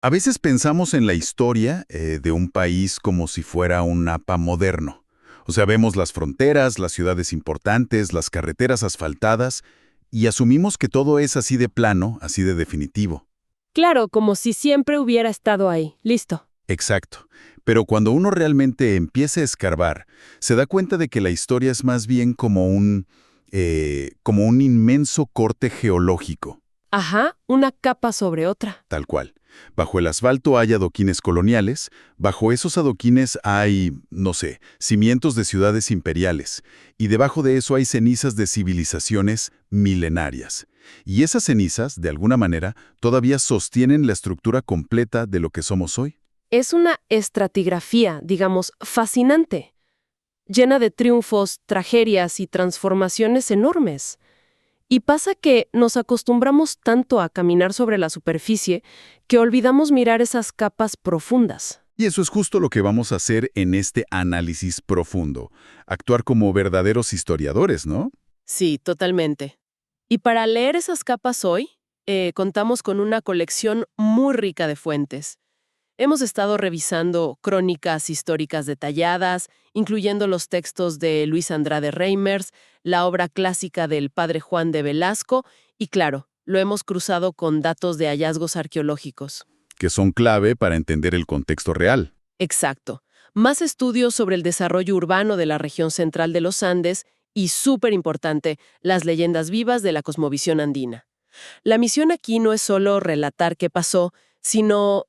A veces pensamos en la historia de un país como si fuera un mapa moderno. O sea, vemos las fronteras, las ciudades importantes, las carreteras asfaltadas, y asumimos que todo es así de plano, así de definitivo. Claro, como si siempre hubiera estado ahí. Listo. Exacto. Pero cuando uno realmente empieza a escarbar, se da cuenta de que la historia es más bien como un inmenso corte geológico. Ajá, una capa sobre otra. Tal cual. Bajo el asfalto hay adoquines coloniales, bajo esos adoquines hay, no sé, cimientos de ciudades imperiales, y debajo de eso hay cenizas de civilizaciones milenarias. Y esas cenizas, de alguna manera, todavía sostienen la estructura completa de lo que somos hoy. Es una estratigrafía, digamos, fascinante, llena de triunfos, tragedias y transformaciones enormes. Y pasa que nos acostumbramos tanto a caminar sobre la superficie que olvidamos mirar esas capas profundas. Y eso es justo lo que vamos a hacer en este análisis profundo, actuar como verdaderos historiadores, ¿no? Sí, totalmente. Y para leer esas capas hoy, contamos con una colección muy rica de fuentes. Hemos estado revisando crónicas históricas detalladas, incluyendo los textos de Luis Andrade Reimers, la obra clásica del padre Juan de Velasco y, claro, lo hemos cruzado con datos de hallazgos arqueológicos. Que son clave para entender el contexto real. Exacto. Más estudios sobre el desarrollo urbano de la región central de los Andes y, súper importante, las leyendas vivas de la cosmovisión andina. La misión aquí no es solo relatar qué pasó, sino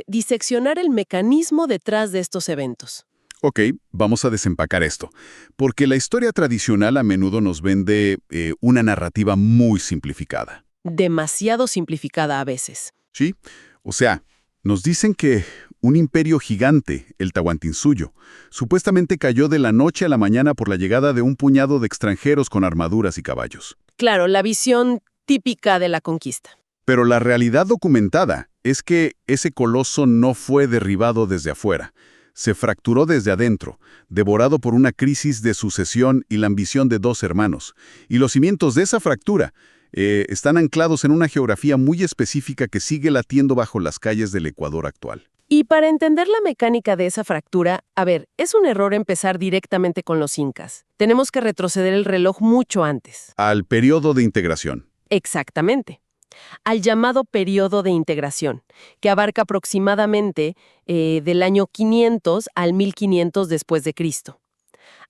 diseccionar el mecanismo detrás de estos eventos. Ok, vamos a desempacar esto, porque la historia tradicional a menudo nos vende una narrativa muy simplificada. Demasiado simplificada a veces. ¿Sí? O sea, nos dicen que un imperio gigante, el Tahuantinsuyo, supuestamente cayó de la noche a la mañana por la llegada de un puñado de extranjeros con armaduras y caballos. Claro, la visión típica de la conquista. Pero la realidad documentada es que ese coloso no fue derribado desde afuera. Se fracturó desde adentro, devorado por una crisis de sucesión y la ambición de dos hermanos. Y los cimientos de esa fractura están anclados en una geografía muy específica que sigue latiendo bajo las calles del Ecuador actual. Y para entender la mecánica de esa fractura, es un error empezar directamente con los incas. Tenemos que retroceder el reloj mucho antes. Al periodo de integración. Exactamente. Al llamado periodo de integración, que abarca aproximadamente del año 500 al 1500 después de Cristo.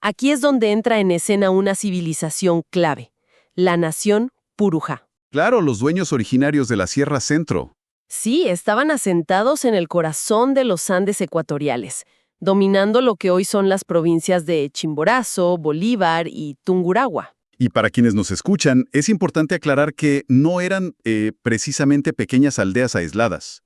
Aquí es donde entra en escena una civilización clave, la nación Purujá. Claro, los dueños originarios de la Sierra Centro. Sí, estaban asentados en el corazón de los Andes ecuatoriales, dominando lo que hoy son las provincias de Chimborazo, Bolívar y Tungurahua. Y para quienes nos escuchan, es importante aclarar que no eran precisamente pequeñas aldeas aisladas.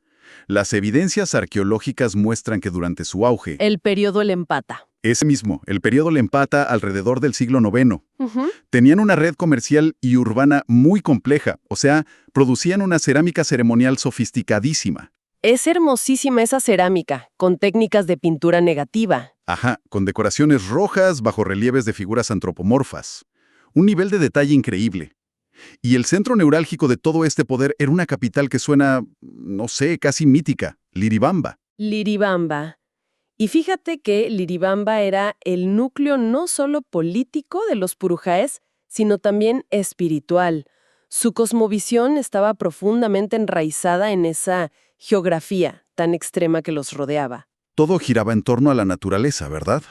Las evidencias arqueológicas muestran que durante su auge, El periodo Lempata. ese mismo, el periodo Lempata alrededor del siglo IX, Ujú. tenían una red comercial y urbana muy compleja, o sea, producían una cerámica ceremonial sofisticadísima. Es hermosísima esa cerámica, con técnicas de pintura negativa. Ajá, con decoraciones rojas bajo relieves de figuras antropomorfas. Un nivel de detalle increíble. Y el centro neurálgico de todo este poder era una capital que suena, no sé, casi mítica, Liribamba. Liribamba. Y fíjate que Liribamba era el núcleo no solo político de los purujáes, sino también espiritual. Su cosmovisión estaba profundamente enraizada en esa geografía tan extrema que los rodeaba. Todo giraba en torno a la naturaleza, ¿verdad?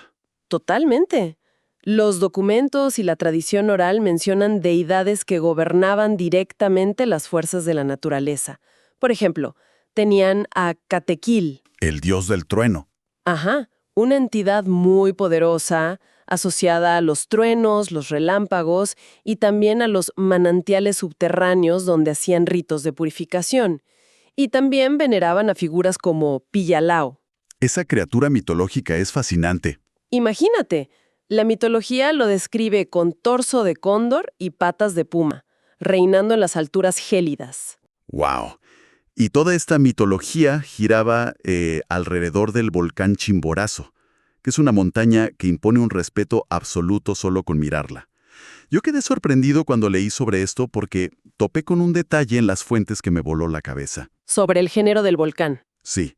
Totalmente. Los documentos y la tradición oral mencionan deidades que gobernaban directamente las fuerzas de la naturaleza. Por ejemplo, tenían a Catequil. El dios del trueno. Ajá, una entidad muy poderosa, asociada a los truenos, los relámpagos y también a los manantiales subterráneos donde hacían ritos de purificación. Y también veneraban a figuras como Pillalao. Esa criatura mitológica es fascinante. Imagínate, la mitología lo describe con torso de cóndor y patas de puma, reinando en las alturas gélidas. ¡Wow! Y toda esta mitología giraba alrededor del volcán Chimborazo, que es una montaña que impone un respeto absoluto solo con mirarla. Yo quedé sorprendido cuando leí sobre esto porque topé con un detalle en las fuentes que me voló la cabeza. Sobre el género del volcán. Sí,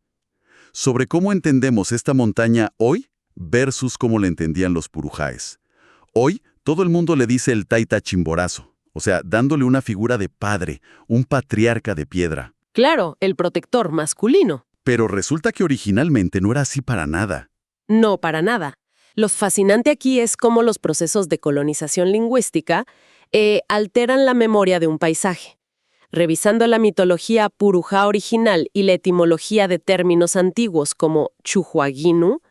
sobre cómo entendemos esta montaña hoy versus cómo la entendían los purujáes. Hoy, todo el mundo le dice el Taita Chimborazo, o sea, dándole una figura de padre, un patriarca de piedra. Claro, el protector masculino. Pero resulta que originalmente no era así para nada. No, para nada. Lo fascinante aquí es cómo los procesos de colonización lingüística alteran la memoria de un paisaje. Revisando la mitología purujá original y la etimología de términos antiguos como chuhuaguinu,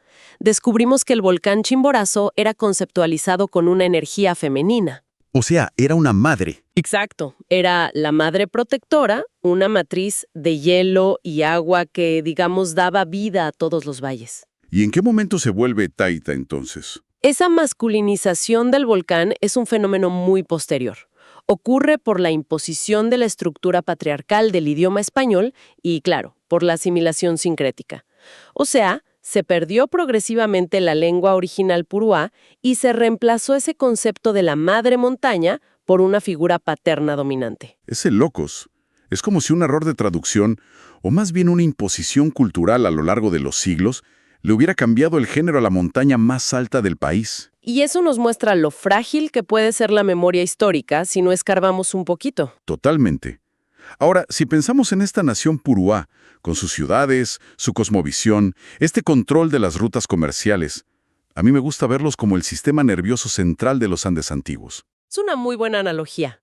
descubrimos que el volcán Chimborazo era conceptualizado con una energía femenina. O sea, era una madre. Exacto. Era la madre protectora, una matriz de hielo y agua que, digamos, daba vida a todos los valles. ¿Y en qué momento se vuelve Taita entonces? Esa masculinización del volcán es un fenómeno muy posterior. Ocurre por la imposición de la estructura patriarcal del idioma español y, claro, por la asimilación sincrética. O sea, se perdió progresivamente la lengua original puruá y se reemplazó ese concepto de la madre montaña por una figura paterna dominante. Es el locos. Es como si un error de traducción, o más bien una imposición cultural a lo largo de los siglos, le hubiera cambiado el género a la montaña más alta del país. Y eso nos muestra lo frágil que puede ser la memoria histórica si no escarbamos un poquito. Totalmente. Ahora, si pensamos en esta nación puruá, con sus ciudades, su cosmovisión, este control de las rutas comerciales, a mí me gusta verlos como el sistema nervioso central de los Andes antiguos. Es una muy buena analogía.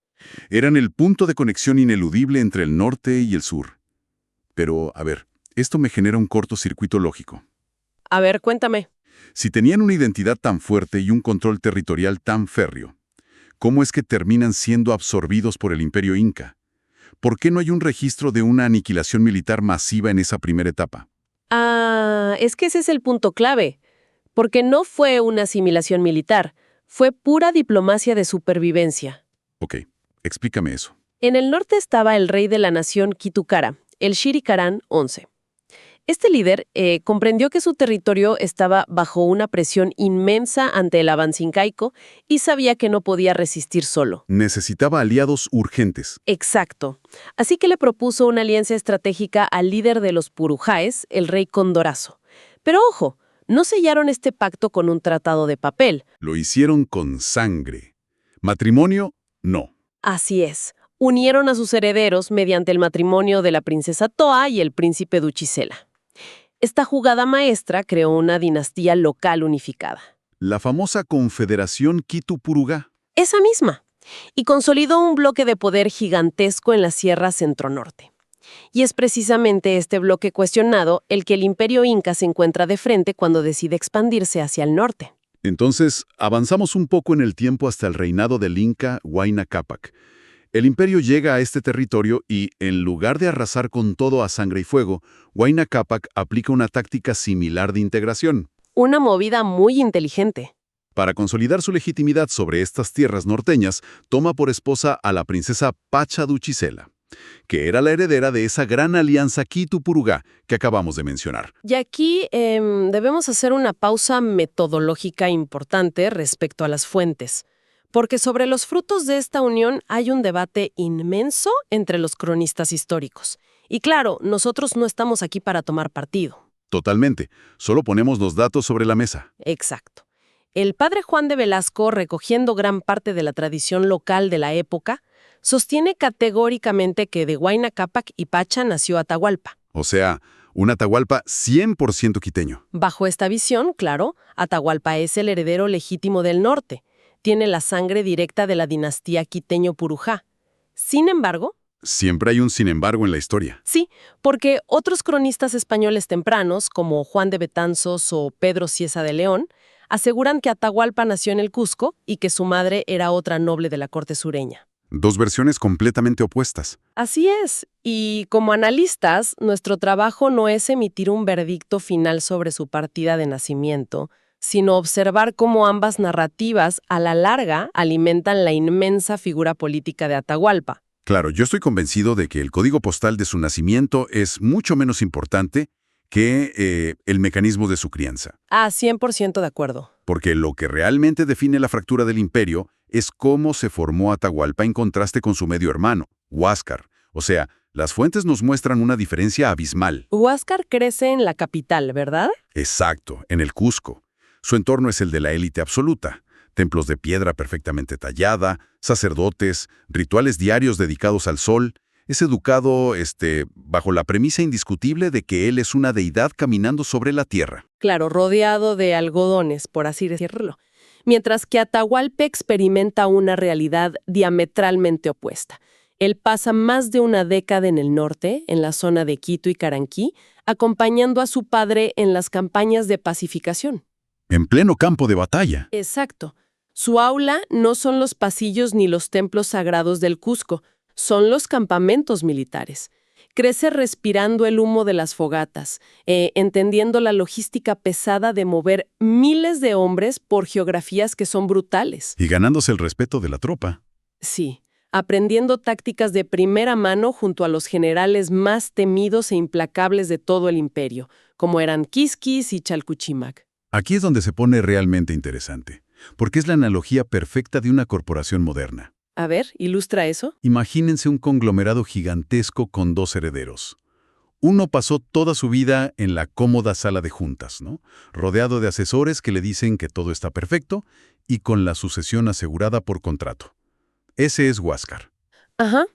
Eran el punto de conexión ineludible entre el norte y el sur. Pero, a ver, esto me genera un cortocircuito lógico. A ver, cuéntame. Si tenían una identidad tan fuerte y un control territorial tan férreo, ¿cómo es que terminan siendo absorbidos por el Imperio Inca? ¿Por qué no hay un registro de una aniquilación militar masiva en esa primera etapa? Es que ese es el punto clave. Porque no fue una asimilación militar, fue pura diplomacia de supervivencia. Ok, explícame eso. En el norte estaba el rey de la nación Quitukara, el Shirikarán XI. Este líder comprendió que su territorio estaba bajo una presión inmensa ante el avance incaico y sabía que no podía resistir solo. Necesitaba aliados urgentes. Exacto. Así que le propuso una alianza estratégica al líder de los purujáes, el rey Condorazo. Pero ojo, no sellaron este pacto con un tratado de papel. Lo hicieron con sangre. Matrimonio, no. Así es. Unieron a sus herederos mediante el matrimonio de la princesa Toa y el príncipe Duchisela. Esta jugada maestra creó una dinastía local unificada. La famosa Confederación Quitu-Purugá. Esa misma. Y consolidó un bloque de poder gigantesco en la Sierra Centro-Norte. Y es precisamente este bloque cuestionado el que el Imperio Inca se encuentra de frente cuando decide expandirse hacia el norte. Entonces, avanzamos un poco en el tiempo hasta el reinado del Inca Huayna Cápac. El imperio llega a este territorio y, en lugar de arrasar con todo a sangre y fuego, Huayna Cápac aplica una táctica similar de integración. Una movida muy inteligente. Para consolidar su legitimidad sobre estas tierras norteñas, toma por esposa a la princesa Pacha Duchisela, que era la heredera de esa gran alianza Quitu-Purugá que acabamos de mencionar. Y aquí debemos hacer una pausa metodológica importante respecto a las fuentes. Porque sobre los frutos de esta unión hay un debate inmenso entre los cronistas históricos. Y claro, nosotros no estamos aquí para tomar partido. Totalmente. Solo ponemos los datos sobre la mesa. Exacto. El padre Juan de Velasco, recogiendo gran parte de la tradición local de la época, sostiene categóricamente que de Huayna Cápac y Pacha nació Atahualpa. O sea, un Atahualpa 100% quiteño. Bajo esta visión, claro, Atahualpa es el heredero legítimo del norte. Tiene la sangre directa de la dinastía quiteño-purujá. Sin embargo... Siempre hay un sin embargo en la historia. Sí, porque otros cronistas españoles tempranos, como Juan de Betanzos o Pedro Cieza de León, aseguran que Atahualpa nació en el Cusco y que su madre era otra noble de la corte sureña. Dos versiones completamente opuestas. Así es, y como analistas, nuestro trabajo no es emitir un veredicto final sobre su partida de nacimiento, sino observar cómo ambas narrativas, a la larga, alimentan la inmensa figura política de Atahualpa. Claro, yo estoy convencido de que el código postal de su nacimiento es mucho menos importante que el mecanismo de su crianza. 100% de acuerdo. Porque lo que realmente define la fractura del imperio es cómo se formó Atahualpa en contraste con su medio hermano, Huáscar. O sea, las fuentes nos muestran una diferencia abismal. Huáscar crece en la capital, ¿verdad? Exacto, en el Cusco. Su entorno es el de la élite absoluta. Templos de piedra perfectamente tallada, sacerdotes, rituales diarios dedicados al sol. Es educado, bajo la premisa indiscutible de que él es una deidad caminando sobre la tierra. Claro, rodeado de algodones, por así decirlo. Mientras que Atahualpa experimenta una realidad diametralmente opuesta. Él pasa más de una década en el norte, en la zona de Quito y Caranquí, acompañando a su padre en las campañas de pacificación. En pleno campo de batalla. Exacto. Su aula no son los pasillos ni los templos sagrados del Cusco, son los campamentos militares. Crece respirando el humo de las fogatas, entendiendo la logística pesada de mover miles de hombres por geografías que son brutales. Y ganándose el respeto de la tropa. Sí, aprendiendo tácticas de primera mano junto a los generales más temidos e implacables de todo el imperio, como eran Quisquis y Chalcuchimac. Aquí es donde se pone realmente interesante, porque es la analogía perfecta de una corporación moderna. A ver, ilustra eso. Imagínense un conglomerado gigantesco con dos herederos. Uno pasó toda su vida en la cómoda sala de juntas, ¿no? Rodeado de asesores que le dicen que todo está perfecto y con la sucesión asegurada por contrato. Ese es Huáscar. Ajá.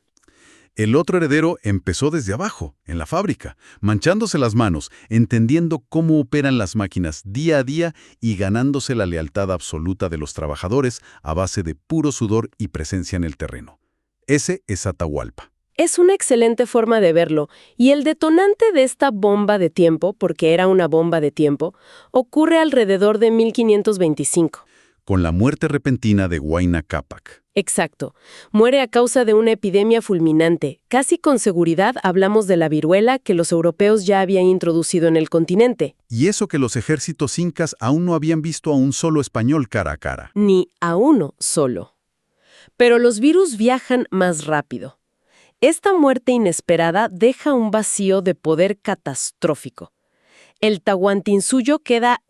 El otro heredero empezó desde abajo, en la fábrica, manchándose las manos, entendiendo cómo operan las máquinas día a día y ganándose la lealtad absoluta de los trabajadores a base de puro sudor y presencia en el terreno. Ese es Atahualpa. Es una excelente forma de verlo, y el detonante de esta bomba de tiempo, porque era una bomba de tiempo, ocurre alrededor de 1525. Con la muerte repentina de Huayna Cápac. Exacto. Muere a causa de una epidemia fulminante. Casi con seguridad hablamos de la viruela que los europeos ya habían introducido en el continente. Y eso que los ejércitos incas aún no habían visto a un solo español cara a cara. Ni a uno solo. Pero los virus viajan más rápido. Esta muerte inesperada deja un vacío de poder catastrófico. El Tahuantinsuyo queda,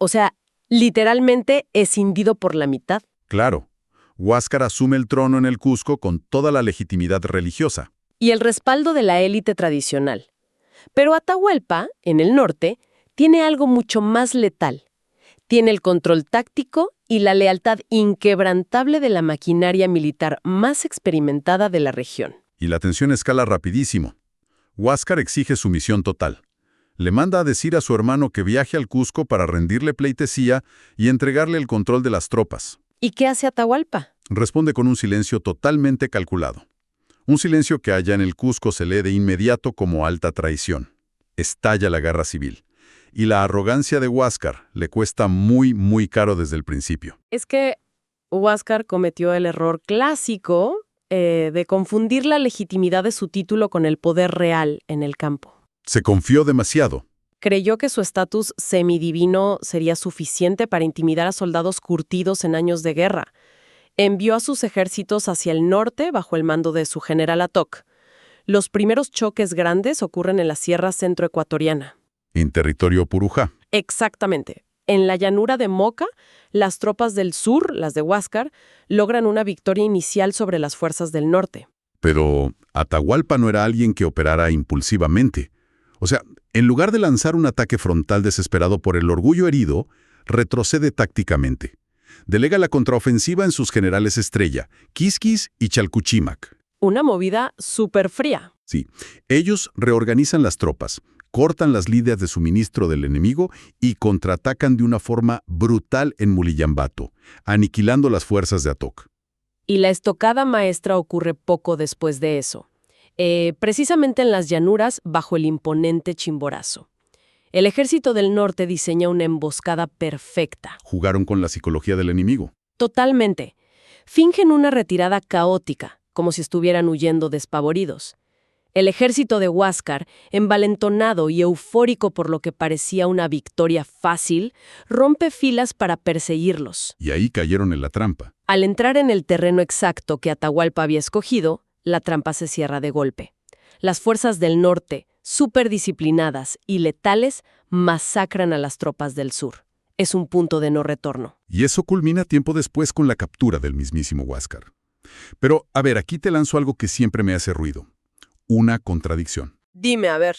literalmente escindido por la mitad. Claro. Huáscar asume el trono en el Cusco con toda la legitimidad religiosa. Y el respaldo de la élite tradicional. Pero Atahualpa, en el norte, tiene algo mucho más letal. Tiene el control táctico y la lealtad inquebrantable de la maquinaria militar más experimentada de la región. Y la tensión escala rapidísimo. Huáscar exige sumisión total. Le manda a decir a su hermano que viaje al Cusco para rendirle pleitesía y entregarle el control de las tropas. ¿Y qué hace Atahualpa? Responde con un silencio totalmente calculado. Un silencio que allá en el Cusco se lee de inmediato como alta traición. Estalla la guerra civil. Y la arrogancia de Huáscar le cuesta muy, muy caro desde el principio. Es que Huáscar cometió el error clásico de confundir la legitimidad de su título con el poder real en el campo. Se confió demasiado. Creyó que su estatus semidivino sería suficiente para intimidar a soldados curtidos en años de guerra. Envió a sus ejércitos hacia el norte bajo el mando de su general Atok. Los primeros choques grandes ocurren en la sierra centroecuatoriana. En territorio Purujá. Exactamente. En la llanura de Moca, las tropas del sur, las de Huáscar, logran una victoria inicial sobre las fuerzas del norte. Pero Atahualpa no era alguien que operara impulsivamente. O sea, en lugar de lanzar un ataque frontal desesperado por el orgullo herido, retrocede tácticamente. Delega la contraofensiva en sus generales estrella, Quisquis y Chalcuchimac. Una movida súper fría. Sí, ellos reorganizan las tropas, cortan las líneas de suministro del enemigo y contraatacan de una forma brutal en Mulillambato, aniquilando las fuerzas de Atok. Y la estocada maestra ocurre poco después de eso. Precisamente en las llanuras bajo el imponente Chimborazo. El ejército del norte diseña una emboscada perfecta. Jugaron con la psicología del enemigo. Totalmente. Fingen una retirada caótica, como si estuvieran huyendo despavoridos. El ejército de Huáscar, envalentonado y eufórico por lo que parecía una victoria fácil, rompe filas para perseguirlos. Y ahí cayeron en la trampa. Al entrar en el terreno exacto que Atahualpa había escogido, la trampa se cierra de golpe. Las fuerzas del norte, superdisciplinadas y letales, masacran a las tropas del sur. Es un punto de no retorno. Y eso culmina tiempo después con la captura del mismísimo Huáscar. Pero, a ver, aquí te lanzo algo que siempre me hace ruido. una contradicción. Dime, a ver.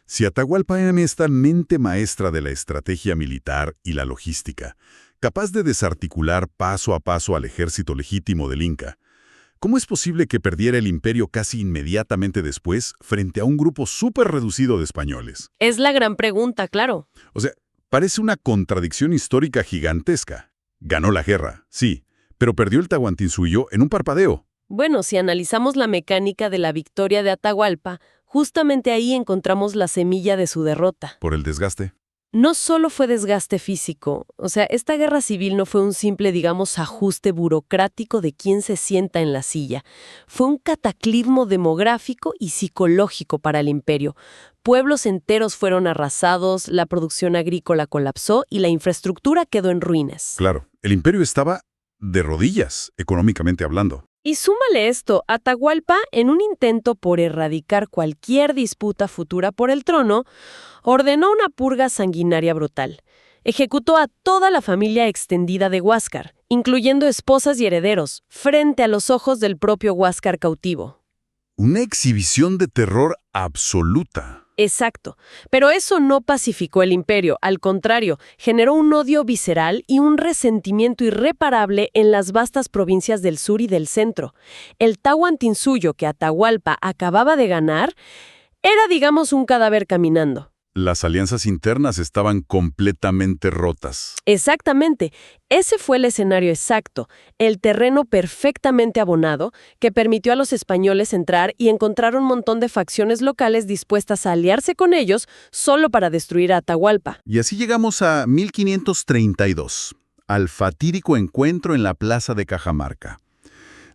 Si Atahualpa era esta mente maestra de la estrategia militar y la logística, capaz de desarticular paso a paso al ejército legítimo del Inca, ¿cómo es posible que perdiera el imperio casi inmediatamente después frente a un grupo súper reducido de españoles? Es la gran pregunta, claro. O sea, parece una contradicción histórica gigantesca. Ganó la guerra, sí, pero perdió el Tahuantinsuyo en un parpadeo. Bueno, si analizamos la mecánica de la victoria de Atahualpa, justamente ahí encontramos la semilla de su derrota. ¿Por el desgaste? No solo fue desgaste físico, o sea, esta guerra civil no fue un simple, digamos, ajuste burocrático de quién se sienta en la silla. Fue un cataclismo demográfico y psicológico para el imperio. Pueblos enteros fueron arrasados, la producción agrícola colapsó y la infraestructura quedó en ruinas. Claro, el imperio estaba de rodillas, económicamente hablando. Y súmale esto, Atahualpa, en un intento por erradicar cualquier disputa futura por el trono, ordenó una purga sanguinaria brutal. Ejecutó a toda la familia extendida de Huáscar, incluyendo esposas y herederos, frente a los ojos del propio Huáscar cautivo. Una exhibición de terror absoluta. Exacto. Pero eso no pacificó el imperio, al contrario, generó un odio visceral y un resentimiento irreparable en las vastas provincias del sur y del centro. El Tahuantinsuyo que Atahualpa acababa de ganar era, digamos, un cadáver caminando. Las alianzas internas estaban completamente rotas. Exactamente. Ese fue el escenario exacto, el terreno perfectamente abonado que permitió a los españoles entrar y encontrar un montón de facciones locales dispuestas a aliarse con ellos solo para destruir a Atahualpa. Y así llegamos a 1532, al fatídico encuentro en la plaza de Cajamarca.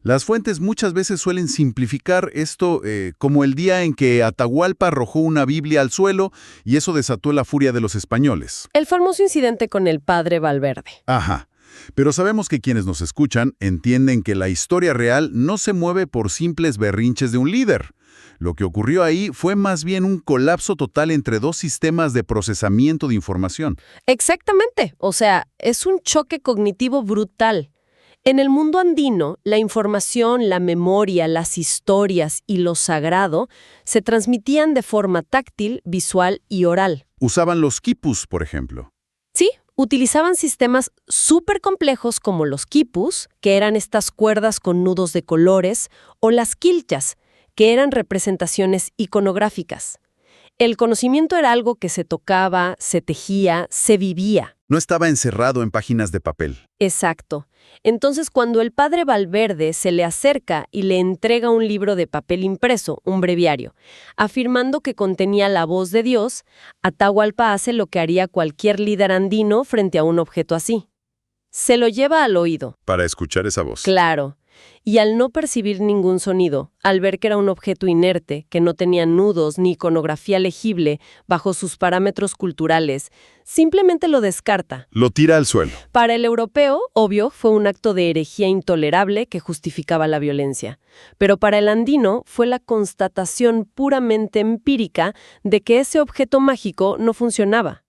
Las fuentes muchas veces suelen simplificar esto como el día en que Atahualpa arrojó una Biblia al suelo y eso desató la furia de los españoles. El famoso incidente con el padre Valverde. Ajá. Pero sabemos que quienes nos escuchan entienden que la historia real no se mueve por simples berrinches de un líder. Lo que ocurrió ahí fue más bien un colapso total entre dos sistemas de procesamiento de información. Exactamente. O sea, es un choque cognitivo brutal. En el mundo andino, la información, la memoria, las historias y lo sagrado se transmitían de forma táctil, visual y oral. Usaban los quipus, por ejemplo. Sí, utilizaban sistemas súper complejos como los quipus, que eran estas cuerdas con nudos de colores, o las quilchas, que eran representaciones iconográficas. El conocimiento era algo que se tocaba, se tejía, se vivía. No estaba encerrado en páginas de papel. Exacto. Entonces, cuando el padre Valverde se le acerca y le entrega un libro de papel impreso, un breviario, afirmando que contenía la voz de Dios, Atahualpa hace lo que haría cualquier líder andino frente a un objeto así. Se lo lleva al oído. Para escuchar esa voz. Claro. Y al no percibir ningún sonido, al ver que era un objeto inerte, que no tenía nudos ni iconografía legible bajo sus parámetros culturales, simplemente lo descarta. Lo tira al suelo. Para el europeo, obvio, fue un acto de herejía intolerable que justificaba la violencia. Pero para el andino fue la constatación puramente empírica de que ese objeto mágico no funcionaba.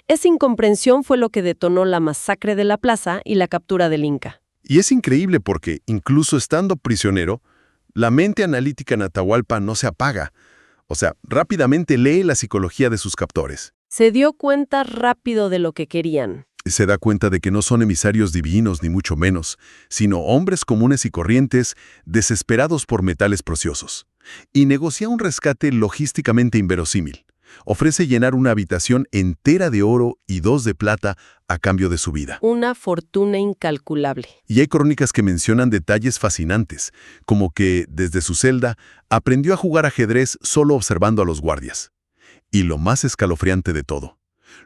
Esa incomprensión fue lo que detonó la masacre de la plaza y la captura del Inca. Y es increíble porque, incluso estando prisionero, la mente analítica en Atahualpa no se apaga. O sea, rápidamente lee la psicología de sus captores. Se dio cuenta rápido de lo que querían. Se da cuenta de que no son emisarios divinos ni mucho menos, sino hombres comunes y corrientes desesperados por metales preciosos. Y negocia un rescate logísticamente inverosímil. Ofrece llenar una habitación entera de oro y 2 de plata a cambio de su vida. Una fortuna incalculable. Y hay crónicas que mencionan detalles fascinantes, como que, desde su celda, aprendió a jugar ajedrez solo observando a los guardias. Y lo más escalofriante de todo,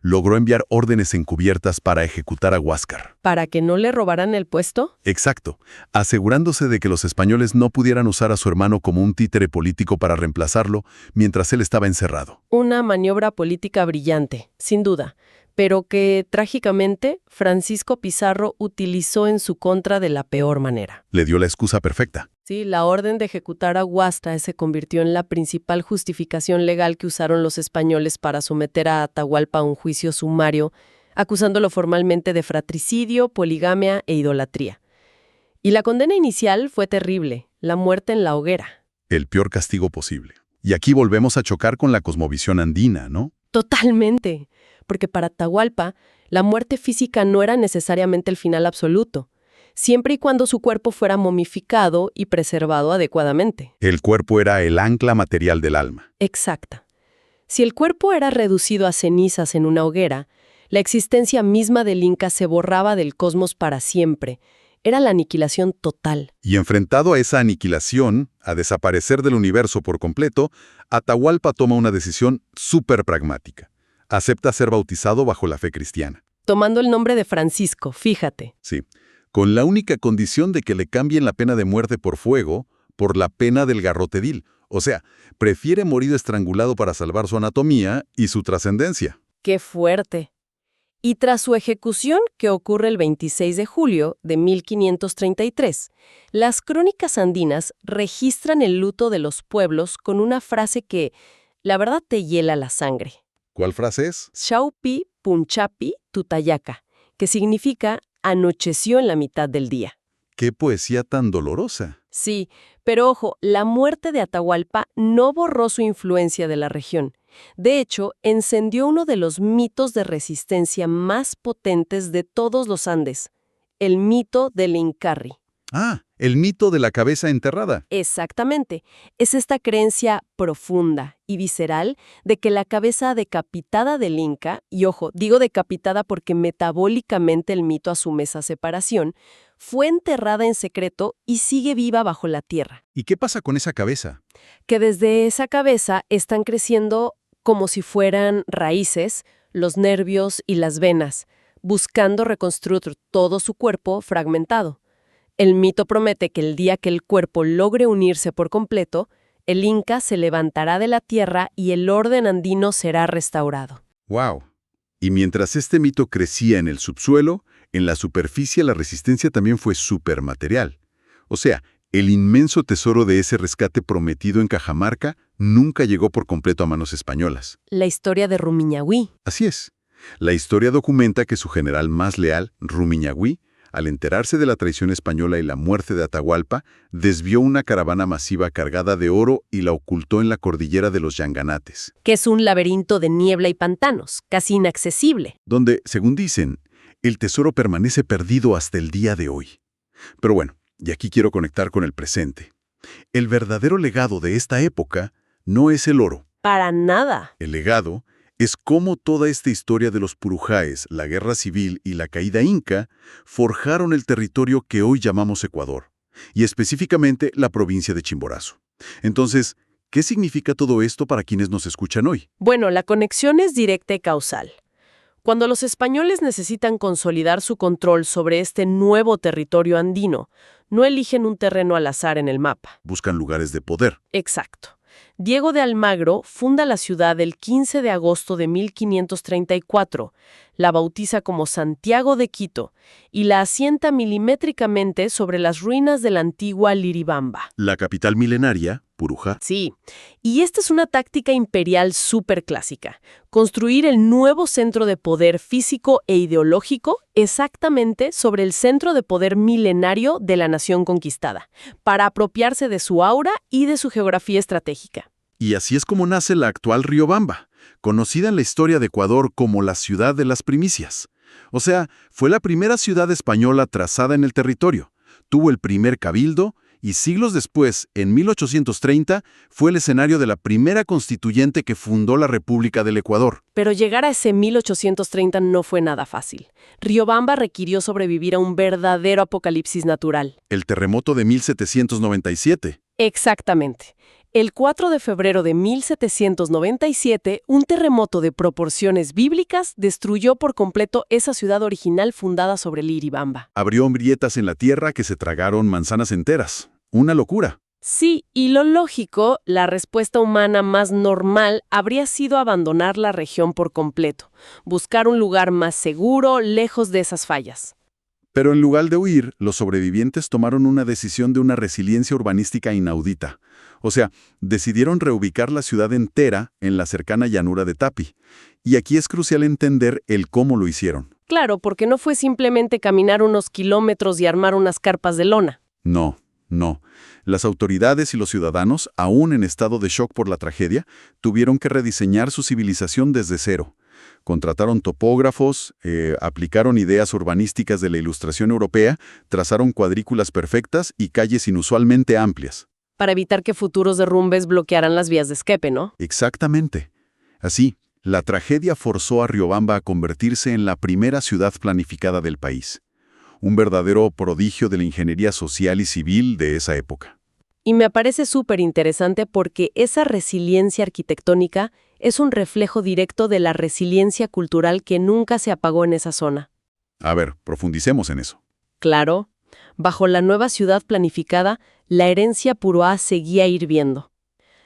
logró enviar órdenes encubiertas para ejecutar a Huáscar. ¿Para que no le robaran el puesto? Exacto, asegurándose de que los españoles no pudieran usar a su hermano como un títere político para reemplazarlo mientras él estaba encerrado. Una maniobra política brillante, sin duda, pero que, trágicamente, Francisco Pizarro utilizó en su contra de la peor manera. Le dio la excusa perfecta. Sí, la orden de ejecutar a Huáscar se convirtió en la principal justificación legal que usaron los españoles para someter a Atahualpa a un juicio sumario, acusándolo formalmente de fratricidio, poligamia e idolatría. Y la condena inicial fue terrible, la muerte en la hoguera. El peor castigo posible. Y aquí volvemos a chocar con la cosmovisión andina, ¿no? Totalmente, porque para Atahualpa, la muerte física no era necesariamente el final absoluto, siempre y cuando su cuerpo fuera momificado y preservado adecuadamente. El cuerpo era el ancla material del alma. Exacta. Si el cuerpo era reducido a cenizas en una hoguera, la existencia misma del Inca se borraba del cosmos para siempre. Era la aniquilación total. Y enfrentado a esa aniquilación, a desaparecer del universo por completo, Atahualpa toma una decisión súper pragmática. Acepta ser bautizado bajo la fe cristiana. Tomando el nombre de Francisco, fíjate. Sí, con la única condición de que le cambien la pena de muerte por fuego por la pena del garrotedil. O sea, prefiere morir estrangulado para salvar su anatomía y su trascendencia. ¡Qué fuerte! Y tras su ejecución, que ocurre el 26 de julio de 1533, las crónicas andinas registran el luto de los pueblos con una frase que, la verdad, te hiela la sangre. ¿Cuál frase es? Xaupi Punchapi Tutayaca, que significa anocheció en la mitad del día. ¡Qué poesía tan dolorosa! Sí, pero ojo, la muerte de Atahualpa no borró su influencia de la región. De hecho, encendió uno de los mitos de resistencia más potentes de todos los Andes, el mito del Incarri. Ah, el mito de la cabeza enterrada. Exactamente. Es esta creencia profunda y visceral de que la cabeza decapitada del Inca, y ojo, digo decapitada porque metabólicamente el mito asume esa separación, fue enterrada en secreto y sigue viva bajo la tierra. ¿Y qué pasa con esa cabeza? Que desde esa cabeza están creciendo como si fueran raíces, los nervios y las venas, buscando reconstruir todo su cuerpo fragmentado. El mito promete que el día que el cuerpo logre unirse por completo, el Inca se levantará de la tierra y el orden andino será restaurado. ¡Wow! Y mientras este mito crecía en el subsuelo, en la superficie la resistencia también fue supermaterial. O sea, el inmenso tesoro de ese rescate prometido en Cajamarca nunca llegó por completo a manos españolas. La historia de Rumiñahui. Así es. La historia documenta que su general más leal, Rumiñahui, al enterarse de la traición española y la muerte de Atahualpa, desvió una caravana masiva cargada de oro y la ocultó en la cordillera de los Yanganates, Que es un laberinto de niebla y pantanos, casi inaccesible. donde, según dicen, el tesoro permanece perdido hasta el día de hoy. Pero bueno, y aquí quiero conectar con el presente. El verdadero legado de esta época no es el oro. Para nada. El legado es cómo toda esta historia de los Purujáes, la guerra civil y la caída inca forjaron el territorio que hoy llamamos Ecuador, y específicamente la provincia de Chimborazo. Entonces, ¿qué significa todo esto para quienes nos escuchan hoy? Bueno, la conexión es directa y causal. Cuando los españoles necesitan consolidar su control sobre este nuevo territorio andino, no eligen un terreno al azar en el mapa. Buscan lugares de poder. Exacto. Diego de Almagro funda la ciudad el 15 de agosto de 1534, la bautiza como Santiago de Quito y la asienta milimétricamente sobre las ruinas de la antigua Liribamba. La capital milenaria, Purujá. Sí, y esta es una táctica imperial súper clásica, construir el nuevo centro de poder físico e ideológico exactamente sobre el centro de poder milenario de la nación conquistada, para apropiarse de su aura y de su geografía estratégica. Y así es como nace la actual Riobamba, conocida en la historia de Ecuador como la ciudad de las primicias. O sea, fue la primera ciudad española trazada en el territorio, tuvo el primer cabildo y siglos después, en 1830, fue el escenario de la primera constituyente que fundó la República del Ecuador. Pero llegar a ese 1830 no fue nada fácil. Riobamba requirió sobrevivir a un verdadero apocalipsis natural. El terremoto de 1797. Exactamente. El 4 de febrero de 1797, un terremoto de proporciones bíblicas destruyó por completo esa ciudad original fundada sobre el Liribamba. Abrió grietas en la tierra que se tragaron manzanas enteras. Una locura. Sí, y lo lógico, la respuesta humana más normal habría sido abandonar la región por completo, buscar un lugar más seguro, lejos de esas fallas. Pero en lugar de huir, los sobrevivientes tomaron una decisión de una resiliencia urbanística inaudita. O sea, decidieron reubicar la ciudad entera en la cercana llanura de Tapi. Y aquí es crucial entender el cómo lo hicieron. Claro, porque no fue simplemente caminar unos kilómetros y armar unas carpas de lona. No, No. Las autoridades y los ciudadanos, aún en estado de shock por la tragedia, tuvieron que rediseñar su civilización desde cero. Contrataron topógrafos, aplicaron ideas urbanísticas de la Ilustración europea, trazaron cuadrículas perfectas y calles inusualmente amplias. Para evitar que futuros derrumbes bloquearan las vías de escape, ¿no? Exactamente. Así, la tragedia forzó a Riobamba a convertirse en la primera ciudad planificada del país. Un verdadero prodigio de la ingeniería social y civil de esa época. Y me parece súper interesante porque esa resiliencia arquitectónica es un reflejo directo de la resiliencia cultural que nunca se apagó en esa zona. A ver, profundicemos en eso. Claro, bajo la nueva ciudad planificada, la herencia puruá seguía hirviendo.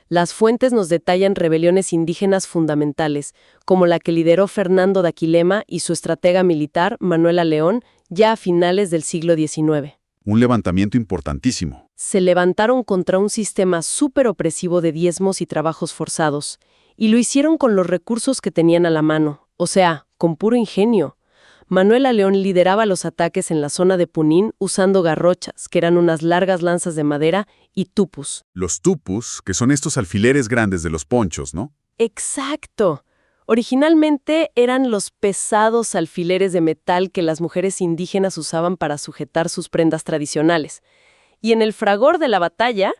Las fuentes nos detallan rebeliones indígenas fundamentales, como la que lideró Fernando de Aquilema y su estratega militar, Manuela León, ya a finales del siglo XIX. Un levantamiento importantísimo. Se levantaron contra un sistema súper opresivo de diezmos y trabajos forzados, y lo hicieron con los recursos que tenían a la mano, o sea, con puro ingenio. Manuela León lideraba los ataques en la zona de Punín usando garrochas, que eran unas largas lanzas de madera, y tupus. Los tupus, que son estos alfileres grandes de los ponchos, ¿no? ¡Exacto! Originalmente eran los pesados alfileres de metal que las mujeres indígenas usaban para sujetar sus prendas tradicionales. Y en el fragor de la batalla,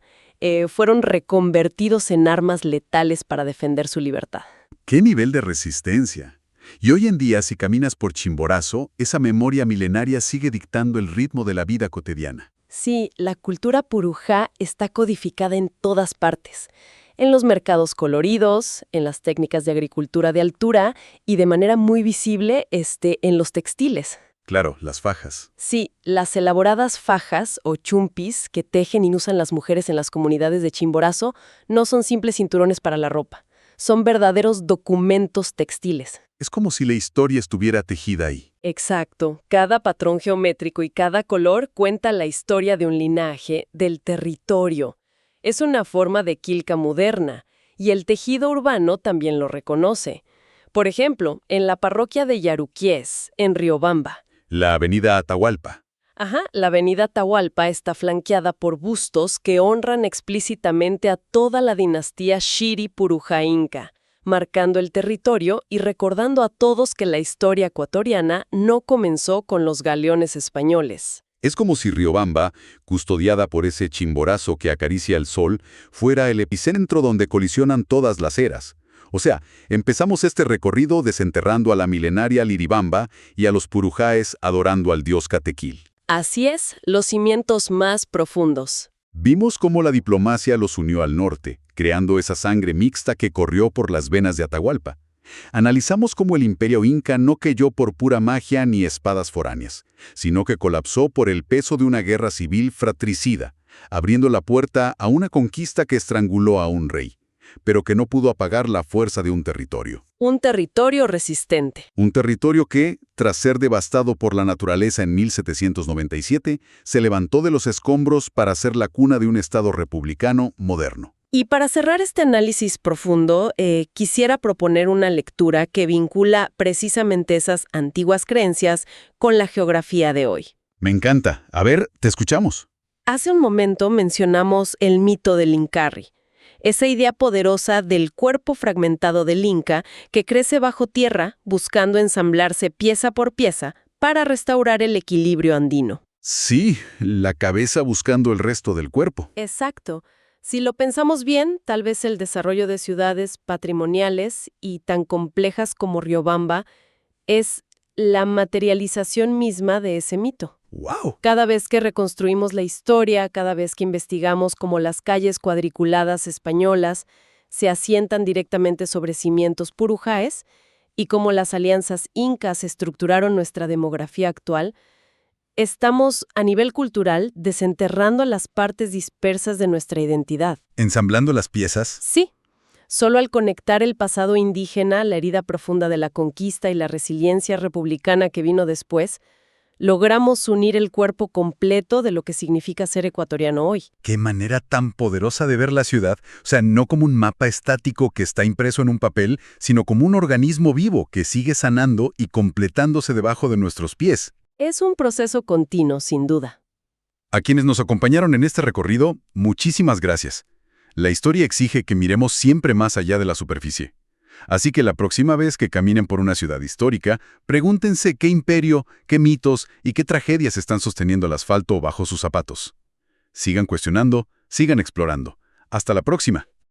fueron reconvertidos en armas letales para defender su libertad. ¡Qué nivel de resistencia! Y hoy en día, si caminas por Chimborazo, esa memoria milenaria sigue dictando el ritmo de la vida cotidiana. Sí, la cultura purujá está codificada en todas partes. En los mercados coloridos, en las técnicas de agricultura de altura y de manera muy visible en los textiles. Claro, las fajas. Sí, las elaboradas fajas o chumpis que tejen y usan las mujeres en las comunidades de Chimborazo no son simples cinturones para la ropa. Son verdaderos documentos textiles. Es como si la historia estuviera tejida ahí. Exacto. Cada patrón geométrico y cada color cuenta la historia de un linaje, del territorio. Es una forma de quilca moderna, y el tejido urbano también lo reconoce. Por ejemplo, en la parroquia de Yaruquiés, en Riobamba. La avenida Atahualpa. La avenida Atahualpa está flanqueada por bustos que honran explícitamente a toda la dinastía Shiri Purujá Inca, marcando el territorio y recordando a todos que la historia ecuatoriana no comenzó con los galeones españoles. Es como si Riobamba, custodiada por ese Chimborazo que acaricia el sol, fuera el epicentro donde colisionan todas las eras. O sea, empezamos este recorrido desenterrando a la milenaria Liribamba y a los purujáes adorando al dios Catequil. Así es, los cimientos más profundos. Vimos cómo la diplomacia los unió al norte, creando esa sangre mixta que corrió por las venas de Atahualpa. Analizamos cómo el imperio inca no cayó por pura magia ni espadas foráneas, sino que colapsó por el peso de una guerra civil fratricida, abriendo la puerta a una conquista que estranguló a un rey, pero que no pudo apagar la fuerza de un territorio. Un territorio resistente. Un territorio que, tras ser devastado por la naturaleza en 1797, se levantó de los escombros para ser la cuna de un Estado republicano moderno. Y para cerrar este análisis profundo, quisiera proponer una lectura que vincula precisamente esas antiguas creencias con la geografía de hoy. Me encanta. A ver, te escuchamos. Hace un momento mencionamos el mito del Incarri, esa idea poderosa del cuerpo fragmentado del Inca que crece bajo tierra buscando ensamblarse pieza por pieza para restaurar el equilibrio andino. Sí, la cabeza buscando el resto del cuerpo. Exacto. Si lo pensamos bien, tal vez el desarrollo de ciudades patrimoniales y tan complejas como Riobamba es la materialización misma de ese mito. ¡Wow! Cada vez que reconstruimos la historia, cada vez que investigamos cómo las calles cuadriculadas españolas se asientan directamente sobre cimientos purujáes y cómo las alianzas incas estructuraron nuestra demografía actual, estamos, a nivel cultural, desenterrando las partes dispersas de nuestra identidad. ¿Ensamblando las piezas? Sí. Solo al conectar el pasado indígena, la herida profunda de la conquista y la resiliencia republicana que vino después, logramos unir el cuerpo completo de lo que significa ser ecuatoriano hoy. ¡Qué manera tan poderosa de ver la ciudad! O sea, no como un mapa estático que está impreso en un papel, sino como un organismo vivo que sigue sanando y completándose debajo de nuestros pies. Es un proceso continuo, sin duda. A quienes nos acompañaron en este recorrido, muchísimas gracias. La historia exige que miremos siempre más allá de la superficie. Así que la próxima vez que caminen por una ciudad histórica, pregúntense qué imperio, qué mitos y qué tragedias están sosteniendo el asfalto bajo sus zapatos. Sigan cuestionando, sigan explorando. Hasta la próxima.